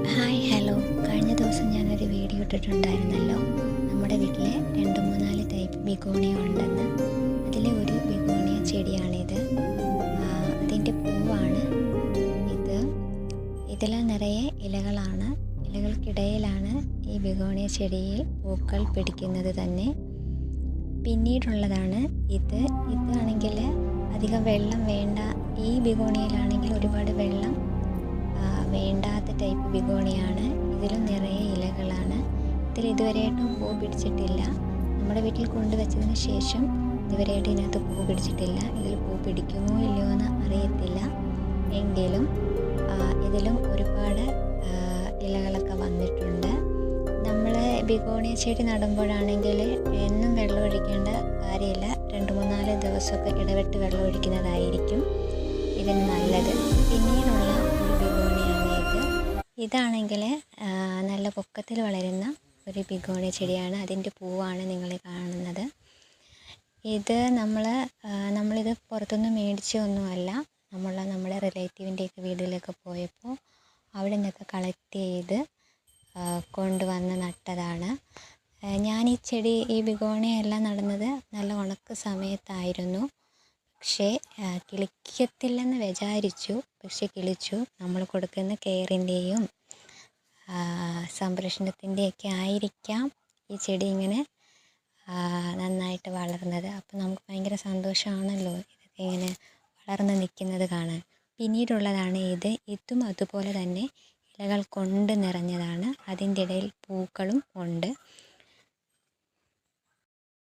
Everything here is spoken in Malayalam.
ഹായ് ഹലോ, കഴിഞ്ഞ ദിവസം ഞാനൊരു വീഡിയോ ഇട്ടിട്ടുണ്ടായിരുന്നല്ലോ. നമ്മുടെ വീട്ടിലെ 2-3-4 ടൈപ്പ് ബിഗോണിയ ഉണ്ടെന്ന്. അതിലെ ഒരു ബിഗോണിയ ചെടിയാണിത്. അതിൻ്റെ പൂവാണ് ഇത്. ഇതിൽ നിറയെ ഇലകളാണ്. ഇലകൾക്കിടയിലാണ് ഈ ബിഗോണിയ ചെടിയിൽ പൂക്കൾ പിടിക്കുന്നത് തന്നെ. പിന്നീടുള്ളതാണ് ഇത്. ഇതാണെങ്കിൽ അധികം വെള്ളം വേണ്ട. ഈ ബിഗോണിയയിലാണെങ്കിൽ ഒരുപാട് വെള്ളം വേണ്ടാത്ത ടൈപ്പ് ബിഗോണിയാണ്. ഇതിലും നിറയെ ഇലകളാണ്. ഇതിൽ ഇതുവരെയായിട്ടും പൂ പിടിച്ചിട്ടില്ല. നമ്മുടെ വീട്ടിൽ കൊണ്ടുവച്ചതിന് ശേഷം ഇതുവരെയായിട്ട് ഇതിനകത്ത് പൂ പിടിച്ചിട്ടില്ല. ഇതിൽ പൂ പിടിക്കുമോ ഇല്ലയോ എന്ന് അറിയത്തില്ല. എങ്കിലും ഇതിലും ഒരുപാട് ഇലകളൊക്കെ വന്നിട്ടുണ്ട്. നമ്മൾ ബിഗോണിയ ചെടി നടുമ്പോഴാണെങ്കിൽ എന്നും വെള്ളം ഒഴിക്കേണ്ട കാര്യമില്ല. 2-3-4 ദിവസമൊക്കെ ഇടവിട്ട് വെള്ളം ഒഴിക്കുന്നതായിരിക്കും ഇതിന് നല്ലത്. പിന്നീടുള്ള ഒരു ബിഗോണിയാണ് ഇത്. ഇതാണെങ്കിൽ നല്ല പൊക്കത്തിൽ വളരുന്ന ഒരു ബിഗോണിയ ചെടിയാണ്. അതിൻ്റെ പൂവാണ് നിങ്ങൾ കാണുന്നത്. ഇത് നമ്മളിത് പുറത്തുനിന്ന് മേടിച്ചൊന്നുമല്ല. നമ്മുടെ റിലേറ്റീവിൻ്റെയൊക്കെ വീട്ടിലൊക്കെ പോയപ്പോൾ അവിടെ നിന്നൊക്കെ കളക്ട് ചെയ്ത് കൊണ്ടുവന്ന് നട്ടതാണ്. ഞാൻ ഈ ബിഗോണിയ എല്ലാം നടുന്നത് നല്ല ഉണക്ക സമയത്തായിരുന്നു. പക്ഷേ കിളിക്കത്തില്ലെന്ന് വിചാരിച്ചു. പക്ഷെ കിളിച്ചു. നമ്മൾ കൊടുക്കുന്ന കെയറിൻ്റെയും സംരക്ഷണത്തിൻ്റെയൊക്കെ ആയിരിക്കാം ഈ ചെടി ഇങ്ങനെ നന്നായിട്ട് വളർന്നത്. അപ്പോൾ നമുക്ക് ഭയങ്കര സന്തോഷമാണല്ലോ ഇതൊക്കെ ഇങ്ങനെ വളർന്ന് നിൽക്കുന്നത് കാണാൻ. പിന്നീടുള്ളതാണ് ഇത്. ഇതും അതുപോലെ തന്നെ ഇലകൾ കൊണ്ട് നിറഞ്ഞതാണ്. അതിൻ്റെ ഇടയിൽ പൂക്കളും ഉണ്ട്.